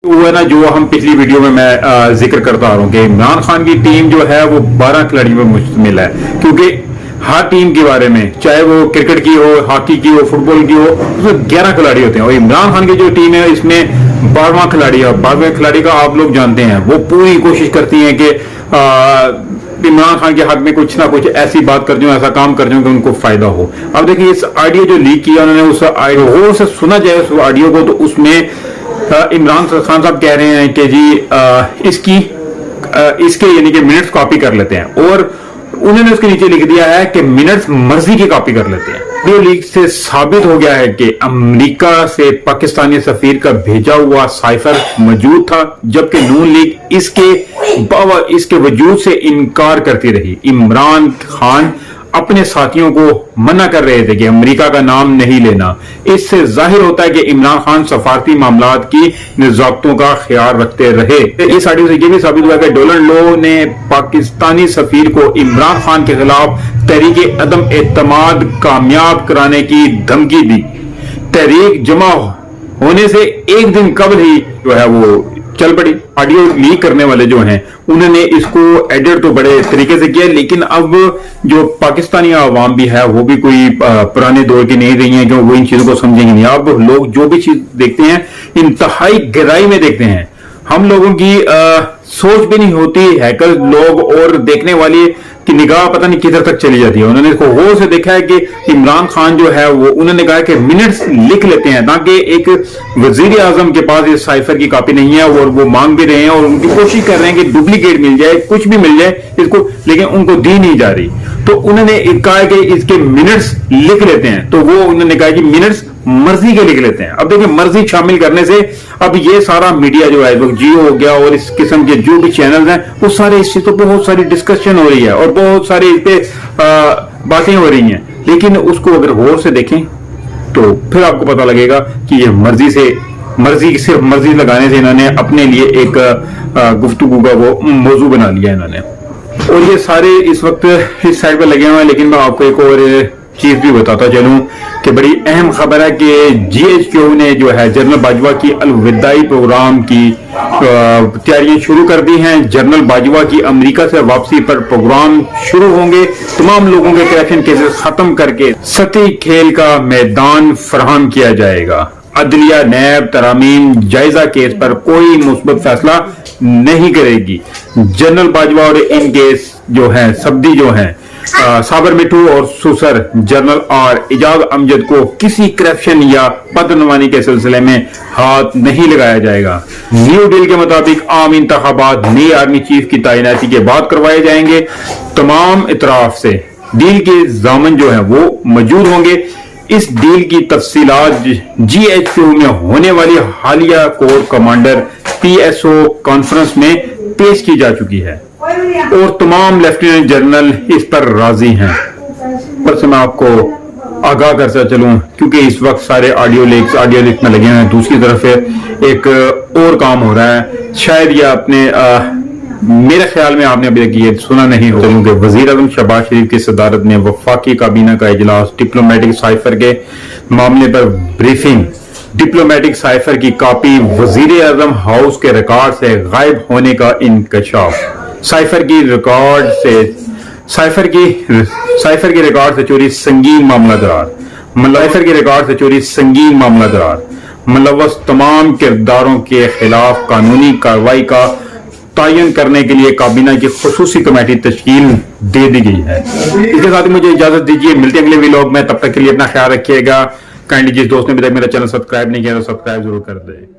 वो है ना, जो हम पिछली वीडियो में मैं जिक्र करता आ रहा हूँ कि इमरान खान की टीम जो है वो 12 खिलाड़ियों पर मुश्तमिल है, क्योंकि हर टीम के बारे में, चाहे वो क्रिकेट की हो, हॉकी की हो, फुटबॉल की हो, उसमें 11 खिलाड़ी होते हैं। और इमरान खान की जो टीम है इसमें 12वां खिलाड़ी है। 12वें खिलाड़ी का आप लोग जानते हैं, वो पूरी कोशिश करती हैं कि इमरान खान के हक में कुछ ना कुछ ऐसी बात कर दूं, ऐसा काम कर दूं कि उनको फायदा हो। अब देखिए, इस ऑडियो जो लीक किया उन्होंने, उस ऑडियो गौर से सुना जाए उस ऑडियो को, तो उसमें इमरान खान साहब कह रहे हैं कि जी इसके यानी कि मिनट्स कॉपी कर लेते हैं, और उन्होंने उसके नीचे लिख दिया है कि मिनट्स मर्जी की कॉपी कर लेते हैं। वीडियो लीक से साबित हो गया है कि अमेरिका से पाकिस्तानी सफीर का भेजा हुआ साइफर मौजूद था, जबकि नून लीग इसके वजूद से इनकार करती रही। इमरान खान अपने साथियों को मना कर रहे थे कि अमेरिका का नाम नहीं लेना। इससे जाहिर होता है कि इमरान खान सफारती मामलात की ज़ाब्तों का ख्याल रखते रहे। इस ऑडियो से यह भी साबित हुआ कि डोनाल्ड लो ने पाकिस्तानी सफीर को इमरान खान के खिलाफ तहरीक अदम एतमाद कामयाब कराने की धमकी दी। तहरीक जमा होने से एक दिन कबल ही जो है वो चल पड़ी। ऑडियो लीक करने वाले जो हैं उन्होंने इसको एडिट तो बड़े तरीके से किया, लेकिन अब जो पाकिस्तानी आवाम भी है वो भी कोई पुराने दौर की नहीं रही है, जो वो इन चीजों को समझेंगे नहीं। अब लोग जो भी चीज देखते हैं इंतहाई गहराई में देखते हैं। हम लोगों की सोच भी नहीं होती, हैकर लोग और देखने वाली की निगाह पता नहीं किधर तक चली जाती है। उन्होंने इसको गौर से देखा है कि इमरान खान जो है वो, उन्होंने कहा कि मिनट्स लिख लेते हैं, ताकि एक वजीर आजम के पास इस साइफर की कॉपी नहीं है और वो मांग भी रहे हैं और उनकी कोशिश कर रहे हैं कि डुप्लीकेट मिल जाए, कुछ भी मिल जाए इसको, लेकिन उनको दी नहीं जा रही। तो उन्होंने कहा कि इसके मिनट्स लिख लेते हैं, तो वो उन्होंने कहा कि मिनट्स मर्जी के लिख लेते हैं। अब देखिए, मर्जी शामिल करने से अब ये सारा मीडिया जो है, जियो हो गया और इस किस्म के जो भी चैनल हैं, वो सारे इस चीज पर बहुत सारी डिस्कशन हो रही है और बहुत सारी इस पे बातें हो रही हैं। लेकिन उसको अगर गौर से देखें तो फिर आपको पता लगेगा कि ये सिर्फ मर्जी लगाने से इन्होंने अपने लिए एक गुफ्तगू का वो मौजू बना लिया इन्होंने। और ये सारे इस वक्त इस साइड पर लगे हुए हैं। लेकिन मैं आपको एक और चीज भी बताता चलूं कि बड़ी अहम खबर है कि GHQ ने जो है जनरल बाजवा की अलविदाई प्रोग्राम की तैयारियां शुरू कर दी हैं। जनरल बाजवा की अमेरिका से वापसी पर प्रोग्राम शुरू होंगे। तमाम लोगों के करप्शन केसेस खत्म करके सतही खेल का मैदान फराहम किया जाएगा। अदलिया नैब तरामीम जायजा केस पर कोई मुस्बत फैसला नहीं करेगी। जनरल बाजवा और इनके जो है सब्दी जो है साबर मिठू और सुसर जनरल और इजाज अमजद को किसी करप्शन या बदनवानी के सिलसिले में हाथ नहीं लगाया जाएगा। न्यू डील के मुताबिक आम इंतखाबात नई आर्मी चीफ की तैनाती के बाद करवाए जाएंगे। तमाम इतराफ से डील के जामन जो है वो मौजूद होंगे। इस डील की तफसीलात GHQ में होने वाली हालिया कोर कमांडर PSO कॉन्फ्रेंस में पेश की जा चुकी है और तमाम लेफ्टिनेंट जनरल इस पर राजी हैं। पर से मैं आपको आगाह करता चलूं, क्योंकि इस वक्त सारे ऑडियो लीक में लगे हैं। दूसरी तरफ एक और काम हो रहा है, शायद ये आपने मेरे ख्याल में आपने अभी तक ये सुना नहीं हो, क्योंकि वजीर आजम शहबाज शरीफ की सदारत में वफाकी काबीना का इजलास, डिप्लोमेटिक साइफर के मामले पर ब्रीफिंग, डिप्लोमेटिक साइफर की कॉपी, वजीर आजम हाउस के रिकॉर्ड से गायब होने का इंकशाफ, साइफर की रिकॉर्ड से चोरी संगीन मामला दरार, मुलव्वस तमाम किरदारों के खिलाफ कानूनी कार्रवाई का तयन करने के लिए काबीना की खुसूसी कमेटी तश्कील दे दी गई है। इसके साथ ही मुझे इजाजत दीजिए, मिलते हैं अगले व्लॉग में। तब तक के लिए अपना ख्याल रखिएगा। काइंडली जिस दोस्त ने अभी तक मेरा चैनल सब्सक्राइब नहीं किया तो सब्सक्राइब जरूर कर दे।